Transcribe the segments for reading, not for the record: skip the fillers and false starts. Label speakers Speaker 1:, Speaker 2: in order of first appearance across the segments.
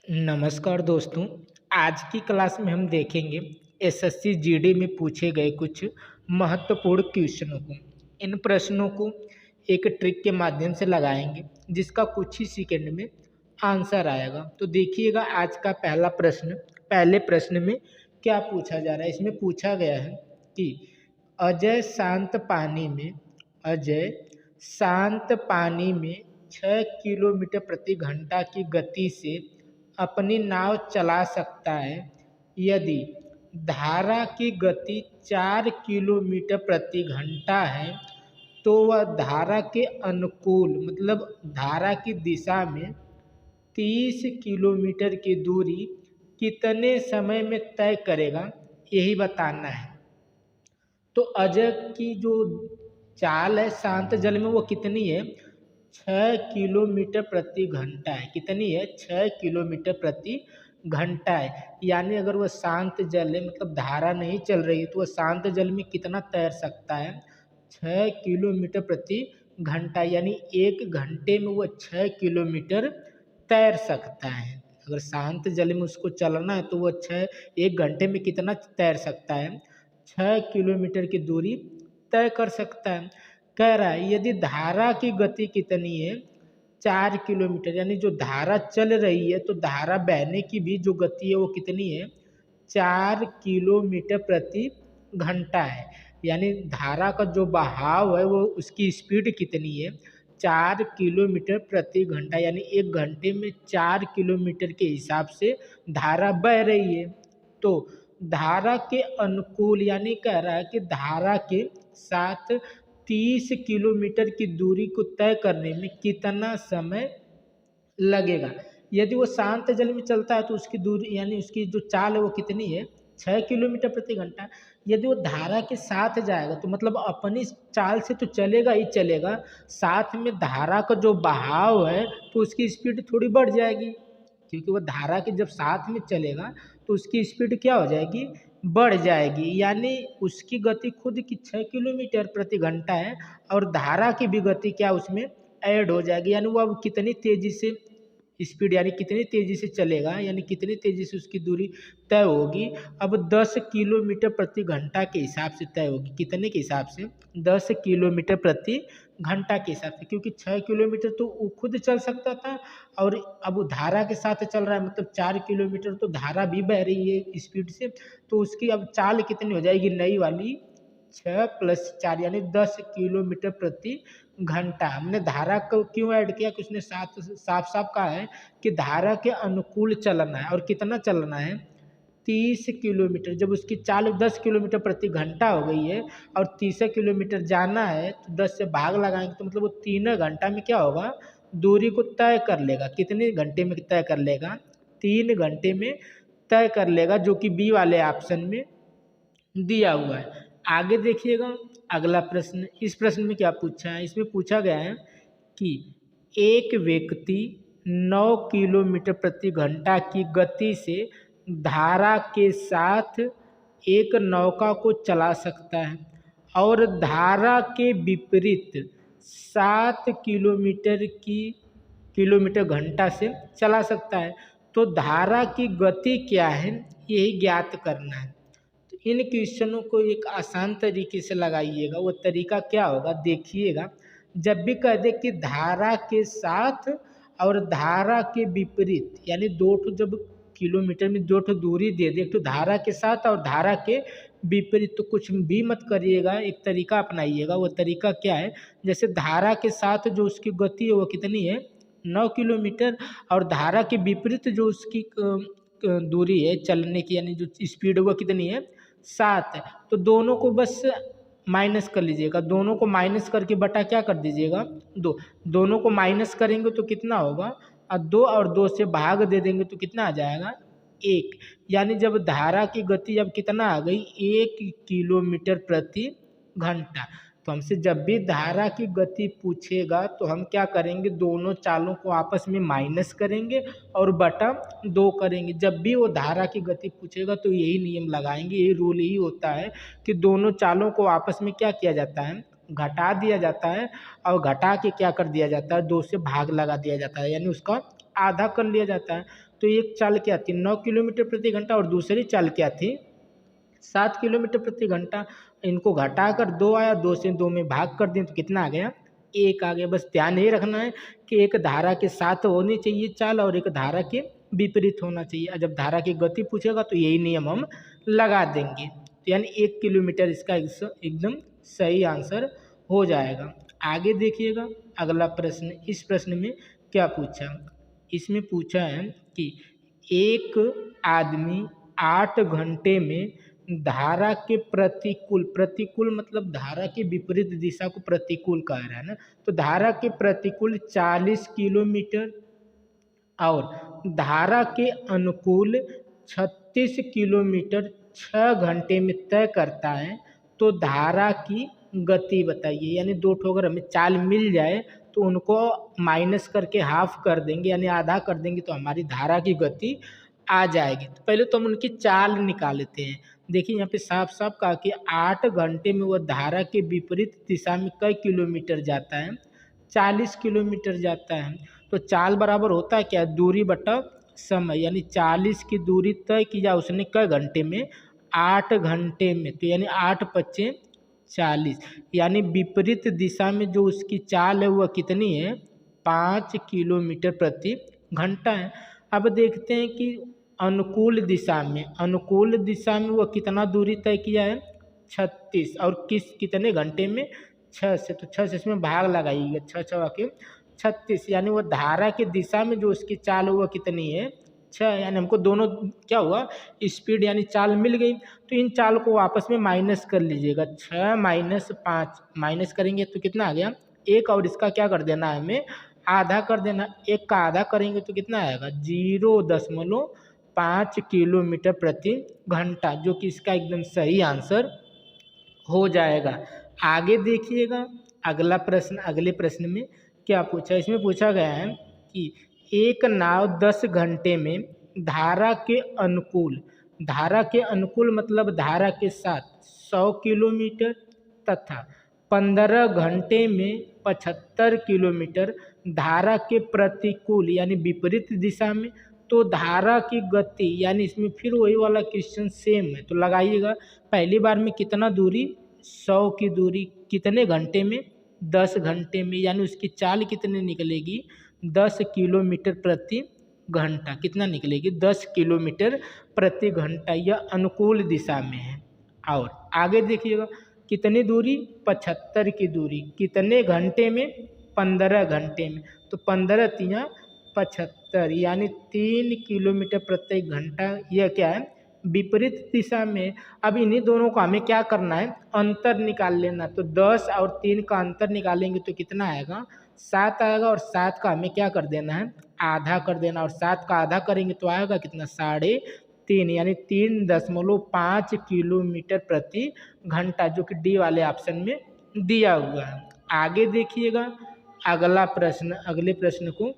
Speaker 1: नमस्कार दोस्तों। आज की क्लास में हम देखेंगे एसएससी जीडी में पूछे गए कुछ महत्वपूर्ण क्वेश्चनों को। इन प्रश्नों को एक ट्रिक के माध्यम से लगाएंगे जिसका कुछ ही सेकंड में आंसर आएगा। तो देखिएगा आज का पहला प्रश्न। पहले प्रश्न में क्या पूछा जा रहा है? इसमें पूछा गया है कि अजय शांत पानी में 6 किलोमीटर प्रति घंटा की गति से अपनी नाव चला सकता है यदि धारा की गति 4 किलोमीटर प्रति घंटा है तो वह धारा के अनुकूल मतलब धारा की दिशा में 30 किलोमीटर की दूरी कितने समय में तय करेगा, यही बताना है। तो अजय की जो चाल है शांत जल में वो कितनी है? 6 किलोमीटर प्रति घंटा है। कितनी है? 6 किलोमीटर प्रति घंटा है। यानी अगर वह शांत जल है मतलब धारा नहीं चल रही है तो वह शांत जल में कितना तैर सकता है? 6 किलोमीटर प्रति घंटा। यानी 1 घंटे में वह 6 किलोमीटर तैर सकता है। अगर शांत जल में उसको चलना है तो वह 1 घंटे में कितना तैर सकता है? 6 किलोमीटर की दूरी तय कर सकता है। कह रहा है यदि धारा की गति कितनी है? 4 किलोमीटर। यानी जो धारा चल रही है तो धारा बहने की भी जो गति है वो कितनी है? 4 किलोमीटर प्रति घंटा है। यानी धारा का जो बहाव है वो उसकी स्पीड कितनी है? 4 किलोमीटर प्रति घंटा। यानी 1 घंटे में 4 किलोमीटर के हिसाब से धारा बह रही है। तो धारा के अनुकूल यानी कह रहा है कि धारा के साथ 30 किलोमीटर की दूरी को तय करने में कितना समय लगेगा। यदि वो शांत जल में चलता है तो उसकी दूरी यानी उसकी जो चाल है वो कितनी है? 6 किलोमीटर प्रति घंटा। यदि वो धारा के साथ जाएगा तो मतलब अपनी चाल से तो चलेगा ही चलेगा, साथ में धारा का जो बहाव है तो उसकी स्पीड थोड़ी बढ़ जाएगी, क्योंकि वो धारा के जब साथ में चलेगा तो उसकी स्पीड क्या हो जाएगी? बढ़ जाएगी। यानी उसकी गति खुद की 6 किलोमीटर प्रति घंटा है और धारा की भी गति क्या उसमें ऐड हो जाएगी। यानी वो अब कितनी तेज़ी से स्पीड यानी कितनी तेज़ी से चलेगा, यानी कितनी तेज़ी से उसकी दूरी तय होगी। अब 10 किलोमीटर प्रति घंटा के हिसाब से तय होगी। कितने के हिसाब से? 10 किलोमीटर प्रति घंटा के हिसाब से, क्योंकि 6 किलोमीटर तो वो खुद चल सकता था और अब वो धारा के साथ चल रहा है मतलब 4 किलोमीटर तो धारा भी बह रही है स्पीड से, तो उसकी अब चाल कितनी हो जाएगी नई वाली? 6 + 4 यानी 10 किलोमीटर प्रति घंटा। हमने धारा को क्यों ऐड किया कि उसने साफ साफ कहा है कि धारा के अनुकूल चलना है और कितना चलना है? 30 किलोमीटर। जब उसकी चाल 10 किलोमीटर प्रति घंटा हो गई है और 30 किलोमीटर जाना है तो 10 से भाग लगाएंगे तो मतलब वो 3 घंटा में क्या होगा? दूरी को तय कर लेगा। कितने घंटे में तय कर लेगा? 3 घंटे में तय कर लेगा, जो कि बी वाले ऑप्शन में दिया हुआ है। आगे देखिएगा अगला प्रश्न। इस प्रश्न में क्या पूछा है? इसमें पूछा गया है कि एक व्यक्ति 9 किलोमीटर प्रति घंटा की गति से धारा के साथ एक नौका को चला सकता है और धारा के विपरीत 7 किलोमीटर घंटा से चला सकता है। तो धारा की गति क्या है, यही ज्ञात करना है। तो इन क्वेश्चनों को एक आसान तरीके से लगाइएगा। वो तरीका क्या होगा देखिएगा। जब भी कह दे कि धारा के साथ और धारा के विपरीत, यानी दो ठो जब किलोमीटर में दो ठो दूरी दे दे, एक तो धारा के साथ और धारा के विपरीत, तो कुछ भी मत करिएगा, एक तरीका अपनाइएगा। वो तरीका क्या है? जैसे धारा के साथ जो उसकी गति है वो कितनी है? 9 किलोमीटर और धारा के विपरीत जो उसकी दूरी है चलने की यानी जो स्पीड है वो कितनी है? 7 है। तो दोनों को बस माइनस कर लीजिएगा। दोनों को माइनस करके बटा क्या कर दीजिएगा? 2। दोनों को माइनस करेंगे तो कितना होगा? 2 और 2 से भाग दे देंगे तो कितना आ जाएगा? 1। यानी जब धारा की गति अब कितना आ गई? 1 किलोमीटर प्रति घंटा। तो हमसे जब भी धारा की गति पूछेगा तो हम क्या करेंगे? दोनों चालों को आपस में माइनस करेंगे और बटा 2 करेंगे। जब भी वो धारा की गति पूछेगा तो यही नियम लगाएंगे, यही रूल ही होता है कि दोनों चालों को आपस में क्या किया जाता है? घटा दिया जाता है और घटा के क्या कर दिया जाता है? 2 से भाग लगा दिया जाता है, यानी उसका आधा कर लिया जाता है। तो एक चाल क्या थी 9 किलोमीटर प्रति घंटा और दूसरी चाल क्या थी 7 किलोमीटर प्रति घंटा। इनको घटाकर 2 आया, 2 से 2 में भाग कर दें तो कितना आ गया 1 आ गया। बस ध्यान ये रखना है कि एक धारा के साथ होनी चाहिए चाल और एक धारा के विपरीत होना चाहिए। और जब धारा की गति पूछेगा तो यही नियम हम लगा देंगे। तो यानी 1 किलोमीटर इसका एकदम सही आंसर हो जाएगा। आगे देखिएगा अगला प्रश्न। इस प्रश्न में क्या पूछा, इसमें पूछा है कि एक आदमी 8 घंटे में धारा के प्रतिकूल, प्रतिकूल मतलब धारा के विपरीत दिशा को प्रतिकूल कह रहा है ना, तो धारा के प्रतिकूल 40 किलोमीटर और धारा के अनुकूल 36 किलोमीटर 6 घंटे में तय करता है, तो धारा की गति बताइए। यानी दो ठो अगर हमें चाल मिल जाए तो उनको माइनस करके हाफ कर देंगे यानी आधा कर देंगे तो हमारी धारा की गति आ जाएगी। तो पहले तो हम उनकी चाल निकाल लेते हैं। देखिए यहाँ पे साफ साफ कहा कि 8 घंटे में वह धारा के विपरीत दिशा में कई किलोमीटर जाता है, 40 किलोमीटर जाता है। तो चाल बराबर होता है क्या, दूरी बटा समय। यानी 40 की दूरी तय की जाए उसने कई घंटे में, 8 घंटे में। तो यानी 8 पच्चे 40, यानी विपरीत दिशा में जो उसकी चाल है वह कितनी है 5 किलोमीटर प्रति घंटा है। अब देखते हैं कि अनुकूल दिशा में, अनुकूल दिशा में वह कितना दूरी तय किया है 36 और कितने घंटे में 6 से। तो 6 से इसमें भाग लगाइएगा, 6 6 के 36, यानी वह धारा की दिशा में जो उसकी चाल हुआ कितनी है 6। यानी हमको दोनों क्या हुआ स्पीड यानी चाल मिल गई। तो इन चाल को आपस में माइनस कर लीजिएगा, 6 माइनस 5 माइनस करेंगे तो कितना आ गया 1 और इसका क्या कर देना है हमें आधा कर देना। 1 का आधा करेंगे तो कितना आएगा 0.5 किलोमीटर प्रति घंटा, जो कि इसका एकदम सही आंसर हो जाएगा। आगे देखिएगा अगला प्रश्न। अगले प्रश्न में क्या पूछा, इसमें पूछा गया है कि एक नाव 10 घंटे में धारा के अनुकूल, धारा के अनुकूल मतलब धारा के साथ 100 किलोमीटर तथा 15 घंटे में 75 किलोमीटर धारा के प्रतिकूल यानी विपरीत दिशा में, तो धारा की गति, यानी इसमें फिर वही वाला क्वेश्चन सेम है। तो लगाइएगा पहली बार में कितना दूरी 100 की दूरी कितने घंटे में 10 घंटे में, यानी उसकी चाल कितनी निकलेगी 10 किलोमीटर प्रति घंटा। कितना निकलेगी 10 किलोमीटर प्रति घंटा। यह अनुकूल दिशा में है। और आगे देखिएगा कितनी दूरी 75 की दूरी कितने घंटे में 15 घंटे में। तो 15 तिया 75 यानी 3 किलोमीटर प्रति घंटा। यह क्या है विपरीत दिशा में। अब इन्हीं दोनों को हमें क्या करना है अंतर निकाल लेना। तो 10 और 3 का अंतर निकालेंगे तो कितना आएगा 7 आएगा, और 7 का हमें क्या कर देना है आधा कर देना, और 7 का आधा करेंगे तो आएगा कितना 3.5 यानी 3.5 किलोमीटर प्रति घंटा, जो कि डी वाले ऑप्शन में दिया हुआ है। आगे देखिएगा अगला प्रश्न। अगले प्रश्न को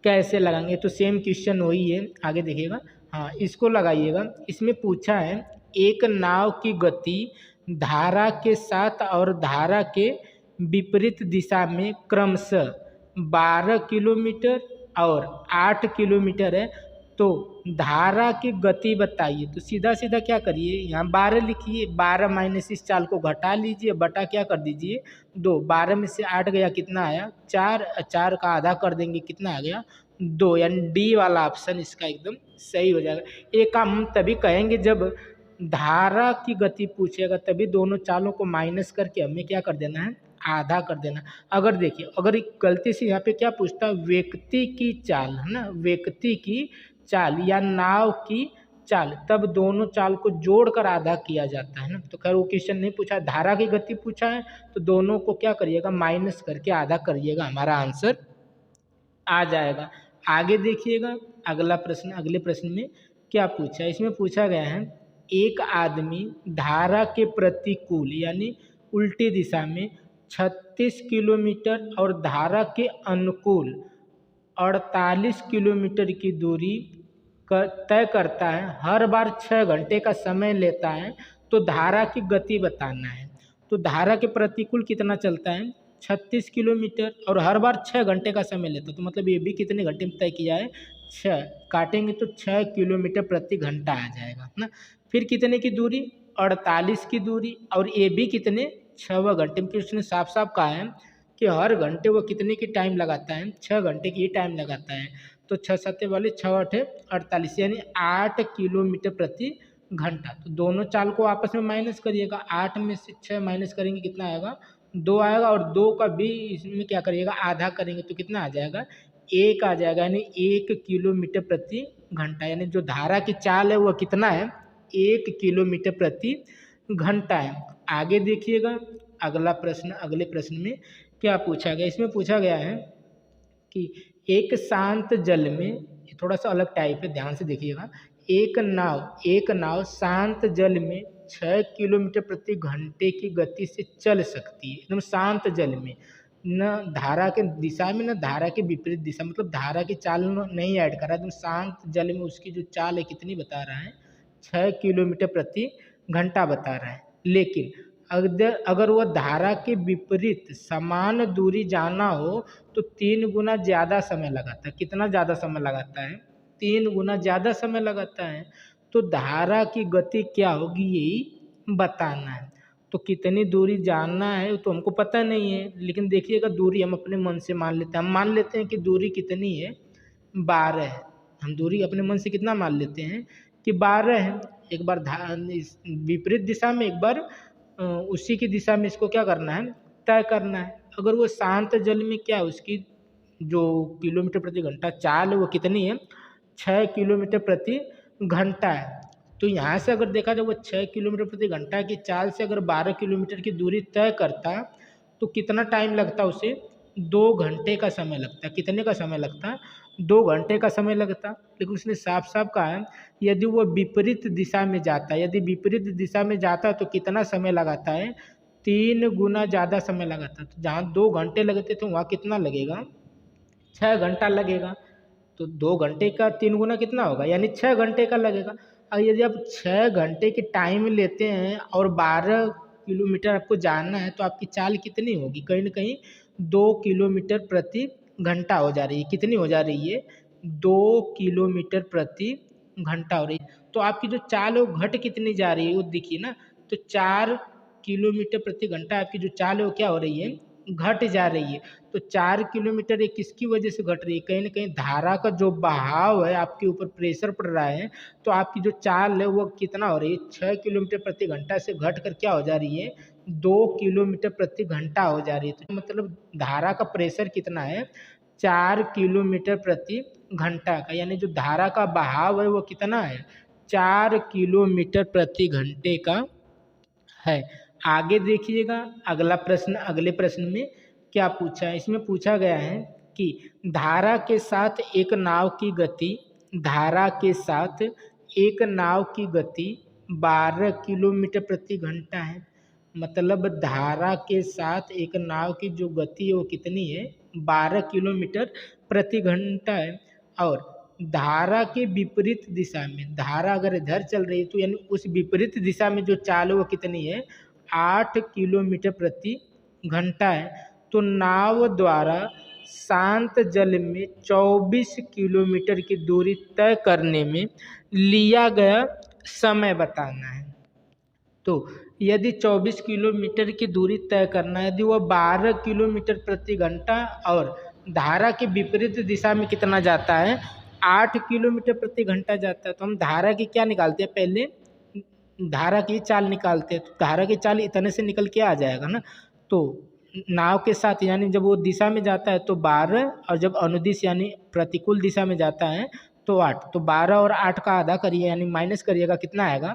Speaker 1: कैसे लगाएंगे, तो सेम क्वेश्चन वही है। आगे देखिएगा, हाँ इसको लगाइएगा। इसमें पूछा है एक नाव की गति धारा के साथ और धारा के विपरीत दिशा में क्रमशः 12 किलोमीटर और 8 किलोमीटर है, तो धारा की गति बताइए। तो सीधा सीधा क्या करिए यहाँ 12 लिखिए, 12 माइनस इस चाल को घटा लीजिए, बटा क्या कर दीजिए 2, 12 में से 8 गया कितना आया 4, 4 का आधा कर देंगे कितना आ गया 2, यानी डी वाला ऑप्शन इसका एकदम सही हो जाएगा। एक काम हम तभी कहेंगे जब धारा की गति पूछेगा, तभी दोनों चालों को माइनस करके हमें क्या कर देना है आधा कर देना। अगर देखिए अगर गलती से यहाँ पे क्या पूछता है व्यक्ति की चाल है ना, व्यक्ति की चाल या नाव की चाल, तब दोनों चाल को जोड़कर आधा किया जाता है ना। तो खैर वो क्वेश्चन नहीं पूछा, धारा की गति पूछा है, तो दोनों को क्या करिएगा माइनस करके आधा करिएगा, हमारा आंसर आ जाएगा। आगे देखिएगा अगला प्रश्न। अगले प्रश्न में क्या पूछा है, इसमें पूछा गया है एक आदमी धारा के प्रतिकूल यानी उल्टी दिशा में 36 किलोमीटर और धारा के अनुकूल 48 किलोमीटर की दूरी तय करता है, हर बार 6 घंटे का समय लेता है, तो धारा की गति बताना है। तो धारा के प्रतिकूल कितना चलता है 36 किलोमीटर और हर बार 6 घंटे का समय लेता है, तो मतलब ये भी कितने घंटे में तय किया है 6 काटेंगे तो 6 किलोमीटर प्रति घंटा आ जाएगा ना। फिर कितने की दूरी, 48 की दूरी, और ये भी कितने, 6 घंटे में। उसने साफ साफ कहा है कि हर घंटे वो कितने की टाइम लगाता है, 6 घंटे की टाइम लगाता है। तो 6 सत्ते वाले 6 अठे 48 यानी 8 किलोमीटर प्रति घंटा। तो दोनों चाल को आपस में माइनस करिएगा, 8 में से 6 माइनस करेंगे कितना आएगा, 2 आएगा, और 2 का भी इसमें क्या करिएगा, आधा करेंगे तो कितना आ जाएगा, 1 आ जाएगा, यानी 1 किलोमीटर प्रति घंटा। यानी जो धारा की चाल है वह कितना है, 1 किलोमीटर प्रति घंटा है। आगे देखिएगा अगला प्रश्न, अगले प्रश्न में क्या पूछा गया। इसमें पूछा गया है कि एक शांत जल में, ये थोड़ा सा अलग टाइप है, ध्यान से देखिएगा। एक नाव शांत जल में 6 किलोमीटर प्रति घंटे की गति से चल सकती है, एकदम शांत जल में, न धारा के दिशा में न धारा के विपरीत दिशा, मतलब धारा की चाल नहीं ऐड कर रहा है, एकदम शांत जल में उसकी जो चाल है कितनी बता रहा है, 6 किलोमीटर प्रति घंटा बता रहा है। लेकिन अगर वह धारा के विपरीत समान दूरी जाना हो तो 3 गुना ज़्यादा समय लगाता है। कितना ज़्यादा समय लगाता है, 3 गुना ज़्यादा समय लगाता है। तो धारा की गति क्या होगी यही बताना है। तो कितनी दूरी जानना है तो हमको पता नहीं है, लेकिन देखिएगा दूरी हम अपने मन से मान लेते हैं। हम मान लेते हैं कि दूरी कितनी है, 12 है। हम दूरी अपने मन से कितना मान लेते हैं कि 12 है। एक बार इस विपरीत दिशा में, एक बार उसी की दिशा में इसको क्या करना है, तय करना है। अगर वो शांत जल में क्या है, उसकी जो किलोमीटर प्रति घंटा चाल है वो कितनी है, 6 किलोमीटर प्रति घंटा है। तो यहाँ से अगर देखा जाए वो 6 किलोमीटर प्रति घंटा की चाल से अगर 12 किलोमीटर की दूरी तय करता तो कितना टाइम लगता उसे, 2 घंटे का समय लगता। कितने का समय लगता, 2 घंटे का समय लगता। लेकिन उसने साफ साफ कहा है यदि वो विपरीत दिशा में जाता है, यदि विपरीत दिशा में जाता है तो कितना समय लगाता है, 3 गुना ज़्यादा समय लगाता है। तो जहाँ 2 घंटे लगते थे वहाँ कितना लगेगा, 6 घंटा लगेगा। तो 2 घंटे का 3 गुना कितना होगा, यानी 6 घंटे का लगेगा। और यदि आप 6 घंटे की टाइम लेते हैं और 12 किलोमीटर आपको जानना है तो आपकी चाल कितनी होगी, कहीं ना कहीं 2 किलोमीटर प्रति घंटा हो जा रही है। कितनी हो जा रही है, 2 किलोमीटर प्रति घंटा हो रही है। तो आपकी जो चाल है वो घट कितनी जा रही है वो देखिए ना। तो 4 किलोमीटर प्रति घंटा आपकी जो चाल है वो क्या हो रही है, घट जा रही है। तो 4 किलोमीटर ये किसकी वजह से घट रही है, कहीं ना कहीं धारा का जो बहाव है, आपके ऊपर प्रेशर पड़ रहा है, तो आपकी जो चाल है वो कितना हो रही है, 6 किलोमीटर प्रति घंटा से घट कर क्या हो जा रही है, 2 किलोमीटर प्रति घंटा हो जा रही है। तो मतलब धारा का प्रेशर कितना है, 4 किलोमीटर प्रति घंटा का, यानी जो धारा का बहाव है वो कितना है, 4 किलोमीटर प्रति घंटे का है। आगे देखिएगा अगला प्रश्न, अगले प्रश्न में क्या पूछा है। इसमें पूछा गया है कि धारा के साथ एक नाव की गति, धारा के साथ एक नाव की गति 12 किलोमीटर प्रति घंटा है। मतलब धारा के साथ एक नाव की जो गति है वो कितनी है, 12 किलोमीटर प्रति घंटा है। और धारा के विपरीत दिशा में, धारा अगर इधर चल रही है तो यानी उस विपरीत दिशा में जो चाल है वो कितनी है, 8 किलोमीटर प्रति घंटा है। तो नाव द्वारा शांत जल में 24 किलोमीटर की दूरी तय करने में लिया गया समय बताना है। तो यदि 24 किलोमीटर की दूरी तय करना है, यदि वह 12 किलोमीटर प्रति घंटा और धारा के विपरीत दिशा में कितना जाता है, 8 किलोमीटर प्रति घंटा जाता है, तो हम धारा की क्या निकालते हैं, पहले धारा की चाल निकालते हैं। तो धारा की चाल इतने से निकल के आ जाएगा ना। तो नाव के साथ यानी जब वो दिशा में जाता है तो 12, और जब अनुदिश यानी प्रतिकूल दिशा में जाता है तो 8। तो 12 और 8 का आधा करिए यानी माइनस करिएगा, कितना आएगा,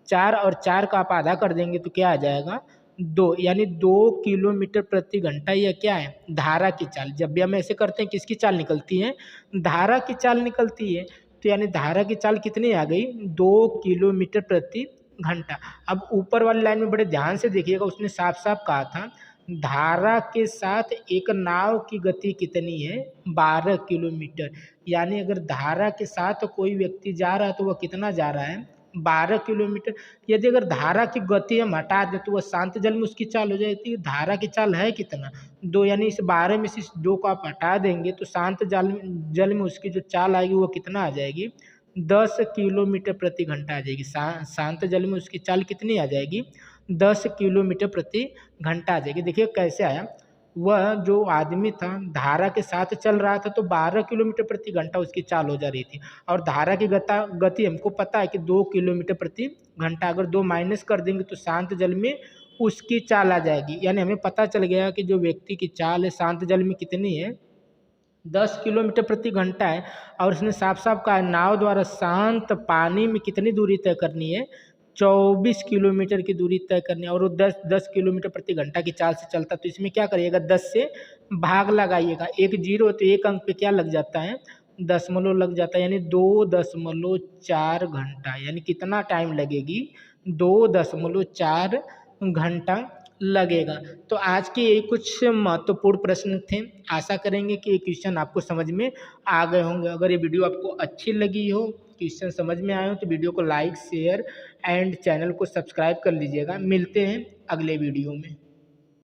Speaker 1: 4, और 4 का आप आधा कर देंगे तो क्या आ जाएगा, 2, यानी 2 किलोमीटर प्रति घंटा। यह क्या है, धारा की चाल। जब भी हम ऐसे करते हैं किसकी चाल निकलती है, धारा की चाल निकलती है। तो यानी धारा की चाल कितनी आ गई, 2 किलोमीटर प्रति घंटा। अब ऊपर वाली लाइन में बड़े ध्यान से देखिएगा, उसने साफ साफ कहा था धारा के साथ एक नाव की गति कितनी है, 12 किलोमीटर। यानी अगर धारा के साथ कोई व्यक्ति जा रहा है तो वह कितना जा रहा है, 12 किलोमीटर। यदि अगर धारा की गति हम हटा दें तो वह शांत जल में उसकी चाल हो जाती है। धारा की चाल है कितना, 2, यानी इस 12 में से इस 2 को आप हटा देंगे तो शांत जल में उसकी जो चाल आएगी वो कितना आ जाएगी, 10 किलोमीटर प्रति घंटा आ जाएगी। शांत जल में उसकी चाल कितनी आ जाएगी, 10 किलोमीटर प्रति घंटा आ जाएगी। देखिए कैसे आया, वह जो आदमी था धारा के साथ चल रहा था तो 12 किलोमीटर प्रति घंटा उसकी चाल हो जा रही थी, और धारा की गति हमको पता है कि 2 किलोमीटर प्रति घंटा। अगर 2 माइनस कर देंगे तो शांत जल में उसकी चाल आ जाएगी। यानी हमें पता चल गया कि जो व्यक्ति की चाल है शांत जल में कितनी है, 10 किलोमीटर प्रति घंटा है। और उसने साफ साफ कहा नाव द्वारा शांत पानी में कितनी दूरी तय करनी है, 24 किलोमीटर की दूरी तय करनी है। और वो 10 किलोमीटर प्रति घंटा की चाल से चलता, तो इसमें क्या करिएगा, 10 से भाग लगाइएगा। एक जीरो तो एक अंक पे क्या लग जाता है, दशमलव लग जाता है, यानी 2.4 घंटा। यानी कितना टाइम लगेगी, 2.4 घंटा लगेगा। तो आज के ये कुछ महत्वपूर्ण प्रश्न थे। आशा करेंगे कि ये क्वेश्चन आपको समझ में आ गए होंगे। अगर ये वीडियो आपको अच्छी लगी हो, क्वेश्चन समझ में आए हो, तो वीडियो को लाइक शेयर एंड चैनल को सब्सक्राइब कर लीजिएगा। मिलते हैं अगले वीडियो में।